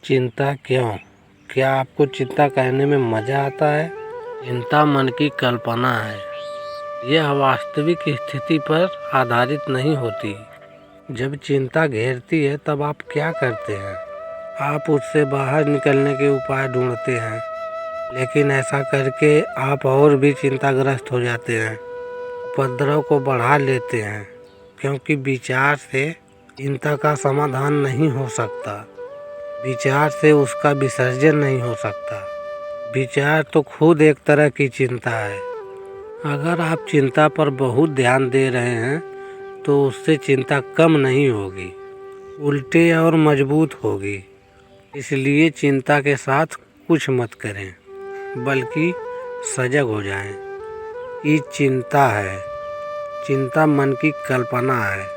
चिंता क्यों? क्या आपको चिंता करने में मज़ा आता है? चिंता मन की कल्पना है। यह वास्तविक स्थिति पर आधारित नहीं होती। जब चिंता घेरती है तब आप क्या करते हैं? आप उससे बाहर निकलने के उपाय ढूंढते हैं, लेकिन ऐसा करके आप और भी चिंताग्रस्त हो जाते हैं, उपद्रव को बढ़ा लेते हैं, क्योंकि विचार से चिंता का समाधान नहीं हो सकता। विचार से उसका विसर्जन नहीं हो सकता। विचार तो खुद एक तरह की चिंता है। अगर आप चिंता पर बहुत ध्यान दे रहे हैं तो उससे चिंता कम नहीं होगी, उल्टे और मजबूत होगी। इसलिए चिंता के साथ कुछ मत करें, बल्कि सजग हो जाएं। ये चिंता है। चिंता मन की कल्पना है।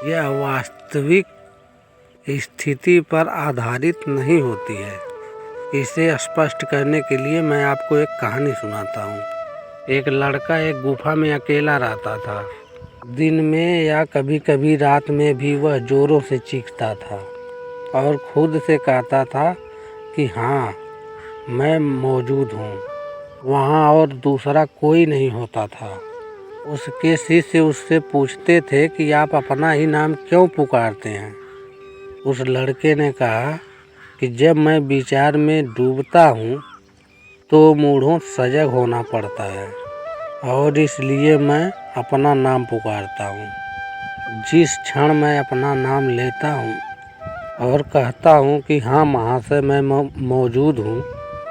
यह वास्तविक स्थिति पर आधारित नहीं होती है। इसे स्पष्ट करने के लिए मैं आपको एक कहानी सुनाता हूँ। एक लड़का एक गुफा में अकेला रहता था। दिन में या कभी कभी रात में भी वह जोरों से चीखता था और खुद से कहता था कि हाँ, मैं मौजूद हूँ वहाँ, और दूसरा कोई नहीं होता था। उसके शिष्य उससे पूछते थे कि आप अपना ही नाम क्यों पुकारते हैं? उस लड़के ने कहा कि जब मैं विचार में डूबता हूँ तो मूढ़ों सजग होना पड़ता है, और इसलिए मैं अपना नाम पुकारता हूँ। जिस क्षण मैं अपना नाम लेता हूँ और कहता हूँ कि हाँ महाशय, मैं मौजूद हूँ,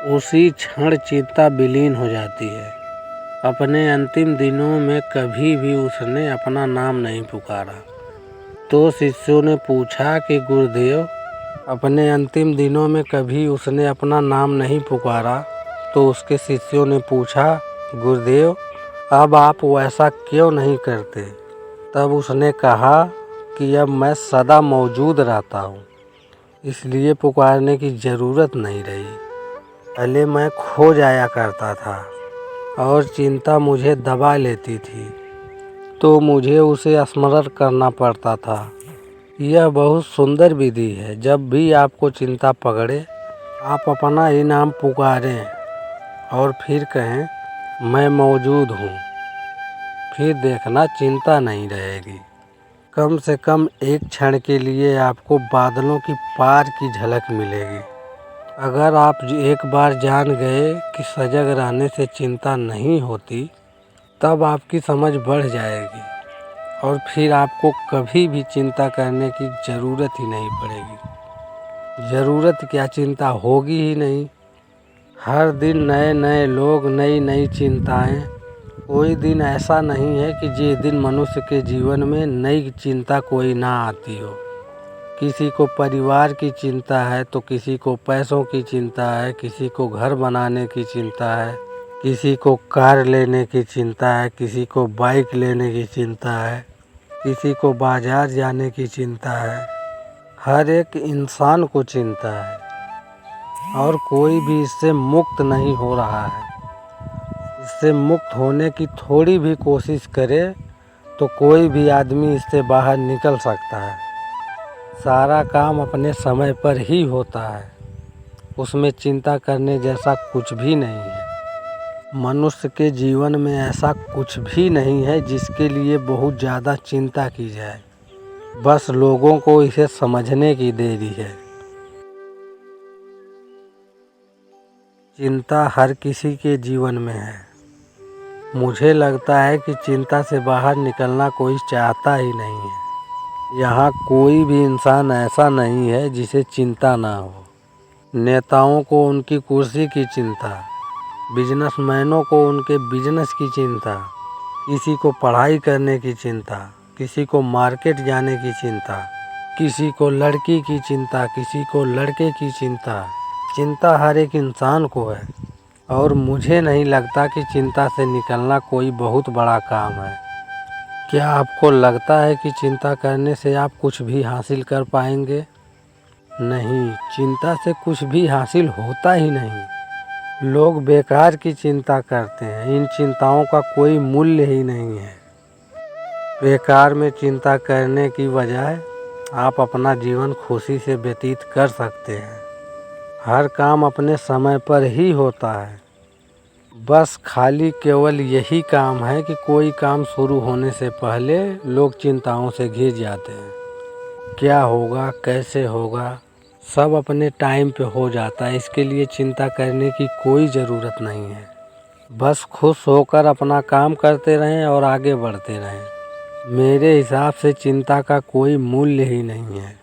उसी क्षण चिंता विलीन हो जाती है। अपने अंतिम दिनों में कभी भी उसने अपना नाम नहीं पुकारा। तो शिष्यों ने पूछा कि गुरुदेव, अपने अंतिम दिनों में कभी उसने अपना नाम नहीं पुकारा। तो उसके शिष्यों ने पूछा, गुरुदेव, अब आप वैसा क्यों नहीं करते? तब उसने कहा कि अब मैं सदा मौजूद रहता हूँ, इसलिए पुकारने की ज़रूरत नहीं रही। पहले मैं खो जाया करता था और चिंता मुझे दबा लेती थी, तो मुझे उसे स्मरण करना पड़ता था। यह बहुत सुंदर विधि है। जब भी आपको चिंता पकड़े, आप अपना ही नाम पुकारें और फिर कहें, मैं मौजूद हूँ। फिर देखना, चिंता नहीं रहेगी। कम से कम एक क्षण के लिए आपको बादलों की पार की झलक मिलेगी। अगर आप एक बार जान गए कि सजग रहने से चिंता नहीं होती, तब आपकी समझ बढ़ जाएगी और फिर आपको कभी भी चिंता करने की ज़रूरत ही नहीं पड़ेगी। ज़रूरत क्या, चिंता होगी ही नहीं। हर दिन नए नए लोग, नई नई चिंताएं। कोई दिन ऐसा नहीं है कि जिस दिन मनुष्य के जीवन में नई चिंता कोई ना आती हो। किसी को परिवार की चिंता है तो किसी को पैसों की चिंता है, किसी को घर बनाने की चिंता है, किसी को कार लेने की चिंता है, किसी को बाइक लेने की चिंता है, किसी को बाजार जाने की चिंता है। हर एक इंसान को चिंता है और कोई भी इससे मुक्त नहीं हो रहा है। इससे मुक्त होने की थोड़ी भी कोशिश करे तो कोई भी आदमी इससे बाहर निकल सकता है। सारा काम अपने समय पर ही होता है। उसमें चिंता करने जैसा कुछ भी नहीं है। मनुष्य के जीवन में ऐसा कुछ भी नहीं है जिसके लिए बहुत ज़्यादा चिंता की जाए। बस लोगों को इसे समझने की देरी है। चिंता हर किसी के जीवन में है। मुझे लगता है कि चिंता से बाहर निकलना कोई चाहता ही नहीं है। यहाँ कोई भी इंसान ऐसा नहीं है जिसे चिंता ना हो। नेताओं को उनकी कुर्सी की चिंता, बिजनेसमैनों को उनके बिजनेस की चिंता, किसी को पढ़ाई करने की चिंता, किसी को मार्केट जाने की चिंता, किसी को लड़की की चिंता, किसी को लड़के की चिंता। चिंता हर एक इंसान को है और मुझे नहीं लगता कि चिंता से निकलना कोई बहुत बड़ा काम है। क्या आपको लगता है कि चिंता करने से आप कुछ भी हासिल कर पाएंगे? नहीं, चिंता से कुछ भी हासिल होता ही नहीं। लोग बेकार की चिंता करते हैं। इन चिंताओं का कोई मूल्य ही नहीं है। बेकार में चिंता करने की बजाय आप अपना जीवन खुशी से व्यतीत कर सकते हैं। हर काम अपने समय पर ही होता है। बस खाली केवल यही काम है कि कोई काम शुरू होने से पहले लोग चिंताओं से घिर जाते हैं। क्या होगा, कैसे होगा, सब अपने टाइम पे हो जाता है। इसके लिए चिंता करने की कोई ज़रूरत नहीं है। बस खुश होकर अपना काम करते रहें और आगे बढ़ते रहें। मेरे हिसाब से चिंता का कोई मूल्य ही नहीं है।